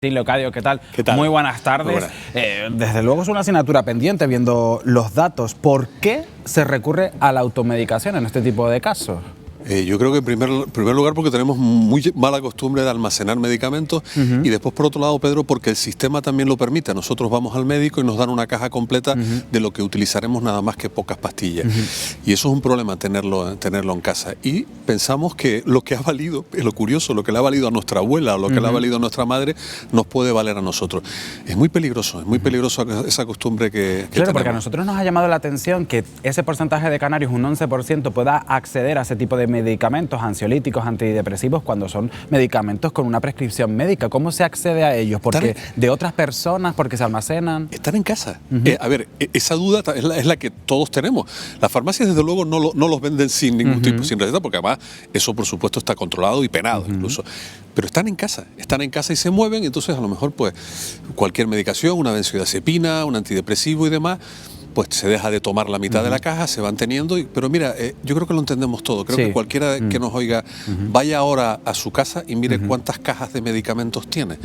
Sí, Leocadio, ¿qué tal? ¿Qué tal? Muy buenas tardes. Muy buenas. Desde luego es una asignatura pendiente viendo los datos. ¿Por qué se recurre a la automedicación en este tipo de casos? Yo creo que en primer lugar porque tenemos muy mala costumbre de almacenar medicamentos y después por otro lado, Pedro, porque el sistema también lo permite. Nosotros vamos al médico y nos dan una caja completa de lo que utilizaremos nada más que pocas pastillas. Y eso es un problema tenerlo en casa. Y pensamos que lo que ha valido, lo curioso, lo que le ha valido a nuestra abuela o lo que le ha valido a nuestra madre, nos puede valer a nosotros. Es muy peligroso esa costumbre que claro, tenemos. porque a nosotros nos ha llamado la atención que ese porcentaje de canarios, un 11%, pueda acceder a ese tipo de medicamentos ansiolíticos, antidepresivos, cuando son medicamentos con una prescripción médica. ¿Cómo se accede a ellos? ¿Porque de otras personas? ¿Porque se almacenan? Están en casa. A ver, esa duda es la que todos tenemos. Las farmacias, desde luego, no los venden sin ningún tipo, sin receta, porque además eso, por supuesto, está controlado y penado incluso. Pero están en casa y se mueven, entonces a lo mejor pues cualquier medicación, una benzodiazepina, un antidepresivo y demás, pues se deja de tomar la mitad de la caja, se van teniendo, pero mira, yo creo que lo entendemos todo. Creo que cualquiera que nos oiga, vaya ahora a su casa y mire cuántas cajas de medicamentos tiene,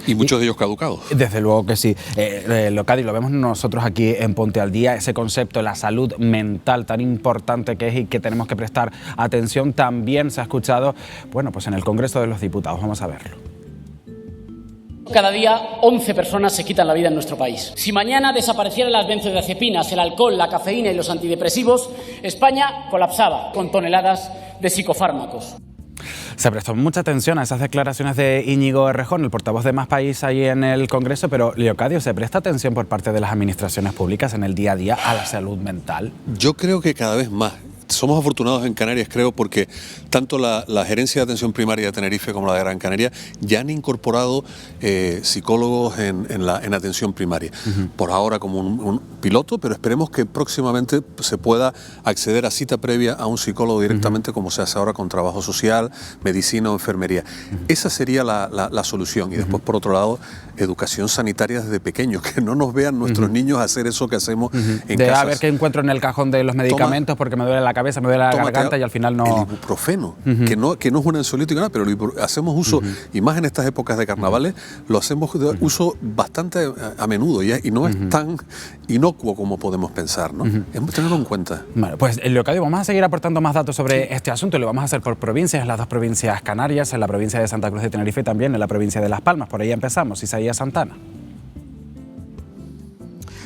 y muchos de ellos caducados. Desde luego que sí. Leocadio, lo vemos nosotros aquí en Ponte al Día, ese concepto, la salud mental tan importante que es y que tenemos que prestar atención, también se ha escuchado, bueno, pues en el Congreso de los Diputados. Vamos a verlo. Cada día 11 personas se quitan la vida en nuestro país. Si mañana desaparecieran las benzodiazepinas, el alcohol, la cafeína y los antidepresivos, España colapsaba con toneladas de psicofármacos. Se prestó mucha atención a esas declaraciones de Íñigo Errejón, el portavoz de Más País ahí en el Congreso, pero Leocadio, ¿se presta atención por parte de las administraciones públicas en el día a día a la salud mental? Yo creo que cada vez más. Somos afortunados en Canarias, creo, porque tanto la Gerencia de Atención Primaria de Tenerife como la de Gran Canaria ya han incorporado psicólogos en atención primaria. Por ahora como un piloto, pero esperemos que próximamente se pueda acceder a cita previa a un psicólogo directamente, como se hace ahora con trabajo social, medicina o enfermería. Esa sería la solución. Y después, por otro lado, educación sanitaria desde pequeños, que no nos vean nuestros niños hacer eso que hacemos en casa. De a ver qué encuentro en el cajón de los medicamentos, porque me duele la cabeza, me duele la garganta y al final no... El ibuprofeno, que no es un ansiolítico, nada, pero hacemos uso, y más en estas épocas de carnavales, lo hacemos de uso bastante a menudo y no es tan inocuo como podemos pensar, ¿no? Hemos tenerlo en cuenta. Bueno, pues Leocadio, vamos a seguir aportando más datos sobre este asunto y lo vamos a hacer por provincias, las dos provincias canarias, en la provincia de Santa Cruz de Tenerife y también en la provincia de Las Palmas. Por ahí empezamos, Isaías Santana.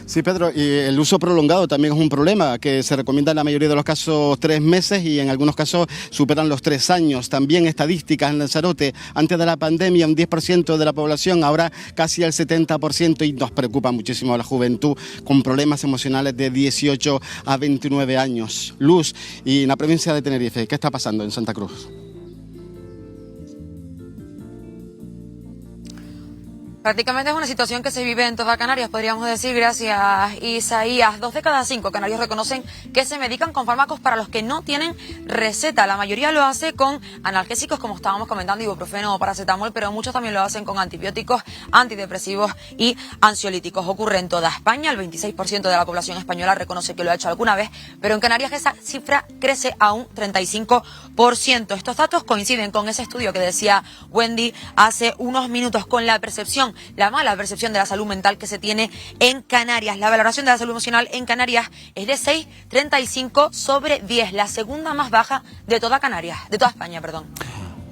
Sí, Pedro, y el uso prolongado también es un problema, que se recomienda en la mayoría de los casos 3 meses y en algunos casos superan los 3 años. También estadísticas en Lanzarote, antes de la pandemia un 10% de la población, ahora casi el 70%, y nos preocupa muchísimo la juventud con problemas emocionales de 18 a 29 años. Luz, y en la provincia de Tenerife, ¿qué está pasando en Santa Cruz? Prácticamente es una situación que se vive en toda Canarias, podríamos decir. Gracias, Isaías. 2 de cada 5 canarios reconocen que se medican con fármacos para los que no tienen receta. La mayoría lo hace con analgésicos, como estábamos comentando, ibuprofeno o paracetamol, pero muchos también lo hacen con antibióticos, antidepresivos y ansiolíticos. Ocurre en toda España. El 26% de la población española reconoce que lo ha hecho alguna vez, pero en Canarias esa cifra crece a un 35%. Estos datos coinciden con ese estudio que decía Wendy hace unos minutos, con la mala percepción de la salud mental que se tiene en Canarias. La valoración de la salud emocional en Canarias es de 6,35 sobre 10, la segunda más baja de toda España, perdón.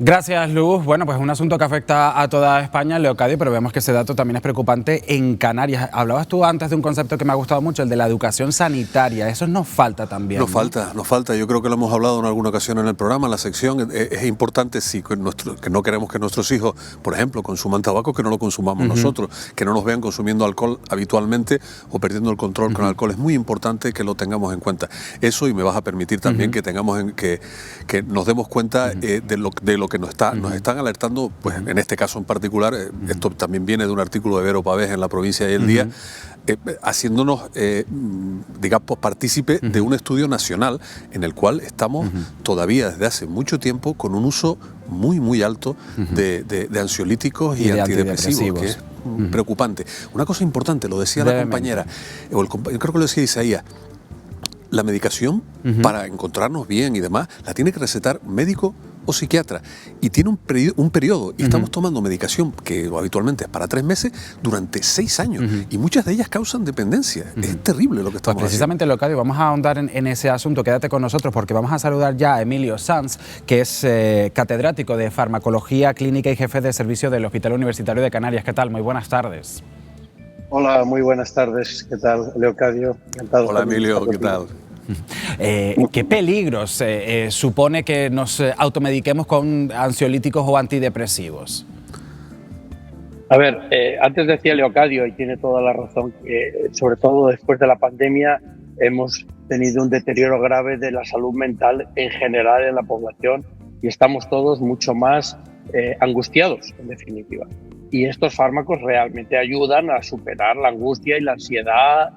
Gracias, Luz. Bueno, pues es un asunto que afecta a toda España, Leocadio, pero vemos que ese dato también es preocupante en Canarias. Hablabas tú antes de un concepto que me ha gustado mucho, el de la educación sanitaria. Eso nos falta también. Nos falta. Yo creo que lo hemos hablado en alguna ocasión en el programa, en la sección. Es importante, sí, que no queremos que nuestros hijos, por ejemplo, consuman tabaco, que no lo consumamos nosotros, que no nos vean consumiendo alcohol habitualmente o perdiendo el control con alcohol. Es muy importante que lo tengamos en cuenta. Eso, y me vas a permitir también que nos demos cuenta de lo que nos están alertando, pues en este caso en particular, esto también viene de un artículo de Vero Pavés en La Provincia y el Día, haciéndonos, digamos, partícipe de un estudio nacional en el cual estamos todavía desde hace mucho tiempo con un uso muy, muy alto de ansiolíticos y antidepresivos, que es preocupante. Una cosa importante, lo decía la compañera, yo creo que lo decía Isaías, la medicación para encontrarnos bien y demás, la tiene que recetar médico o psiquiatra y tiene un periodo y estamos tomando medicación que habitualmente es para 3 meses durante 6 años y muchas de ellas causan dependencia. Es terrible lo que estamos precisamente, Leocadio, vamos a ahondar en ese asunto. Quédate con nosotros porque vamos a saludar ya a Emilio Sanz, que es catedrático de Farmacología Clínica y jefe de servicio del Hospital Universitario de Canarias. ¿Qué tal? Muy buenas tardes. Hola, muy buenas tardes. ¿Qué tal, Leocadio? Encantado. Hola, Emilio, ¿qué tal? ¿Qué peligros supone que nos automediquemos con ansiolíticos o antidepresivos? A ver, antes decía Leocadio, y tiene toda la razón, que sobre todo después de la pandemia hemos tenido un deterioro grave de la salud mental en general en la población y estamos todos mucho más angustiados, en definitiva. Y estos fármacos realmente ayudan a superar la angustia y la ansiedad,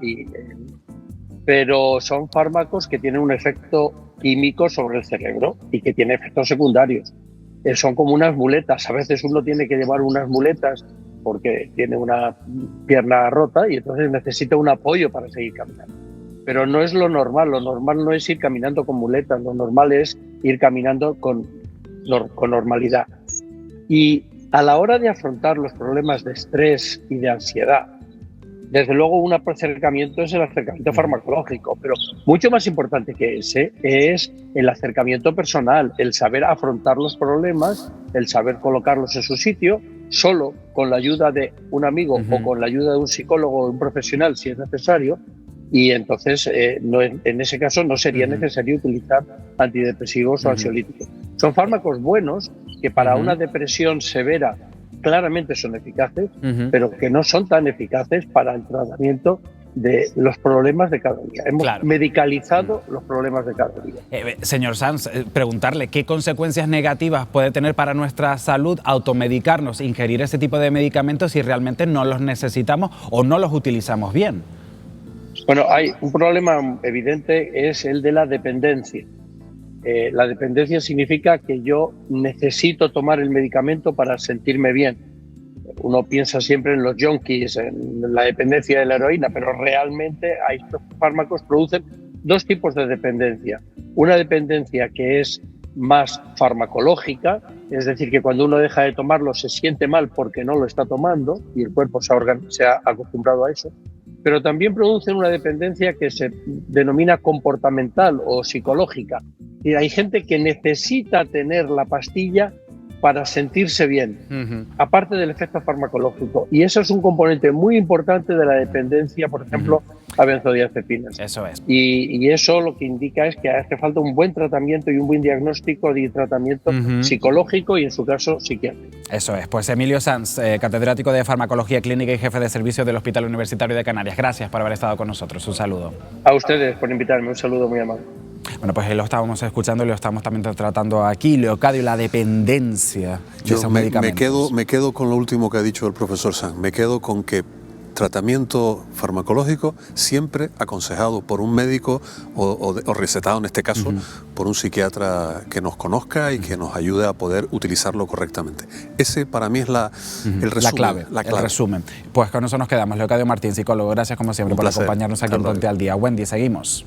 pero son fármacos que tienen un efecto químico sobre el cerebro y que tienen efectos secundarios. Son como unas muletas. A veces uno tiene que llevar unas muletas porque tiene una pierna rota y entonces necesita un apoyo para seguir caminando. Pero no es lo normal no es ir caminando con muletas, lo normal es ir caminando con normalidad. Y a la hora de afrontar los problemas de estrés y de ansiedad, desde luego un acercamiento es el acercamiento farmacológico, pero mucho más importante que ese es el acercamiento personal, el saber afrontar los problemas, el saber colocarlos en su sitio, solo con la ayuda de un amigo o con la ayuda de un psicólogo o un profesional si es necesario, y entonces en ese caso no sería necesario utilizar antidepresivos o ansiolíticos. Son fármacos buenos que para una depresión severa claramente son eficaces, pero que no son tan eficaces para el tratamiento de los problemas de cada día. Hemos medicalizado los problemas de cada día. Señor Sanz, preguntarle qué consecuencias negativas puede tener para nuestra salud automedicarnos, ingerir ese tipo de medicamentos si realmente no los necesitamos o no los utilizamos bien. Bueno, hay un problema evidente, es el de la dependencia. La dependencia significa que yo necesito tomar el medicamento para sentirme bien. Uno piensa siempre en los junkies, en la dependencia de la heroína, pero realmente estos fármacos producen 2 tipos de dependencia. Una dependencia que es más farmacológica, es decir, que cuando uno deja de tomarlo se siente mal porque no lo está tomando y el cuerpo se ha acostumbrado a eso. Pero también producen una dependencia que se denomina comportamental o psicológica. Y hay gente que necesita tener la pastilla para sentirse bien, aparte del efecto farmacológico. Y eso es un componente muy importante de la dependencia, por ejemplo, a benzodiazepinas. Eso es. Y eso lo que indica es que hace falta un buen tratamiento y un buen diagnóstico de tratamiento psicológico y, en su caso, psiquiátrico. Eso es. Pues Emilio Sanz, catedrático de Farmacología Clínica y jefe de servicio del Hospital Universitario de Canarias. Gracias por haber estado con nosotros. Un saludo. A ustedes por invitarme. Un saludo muy amable. Bueno, pues lo estábamos escuchando y lo estamos también tratando aquí, Leocadio, la dependencia de esos medicamentos. Me quedo con lo último que ha dicho el profesor Sanz. Me quedo con que tratamiento farmacológico siempre aconsejado por un médico o recetado en este caso por un psiquiatra que nos conozca y que nos ayude a poder utilizarlo correctamente. Ese para mí es el resumen. La clave. El resumen. Pues con eso nos quedamos. Leocadio Martín, psicólogo, gracias como siempre por acompañarnos aquí en Ponte al Día. Wendy, seguimos.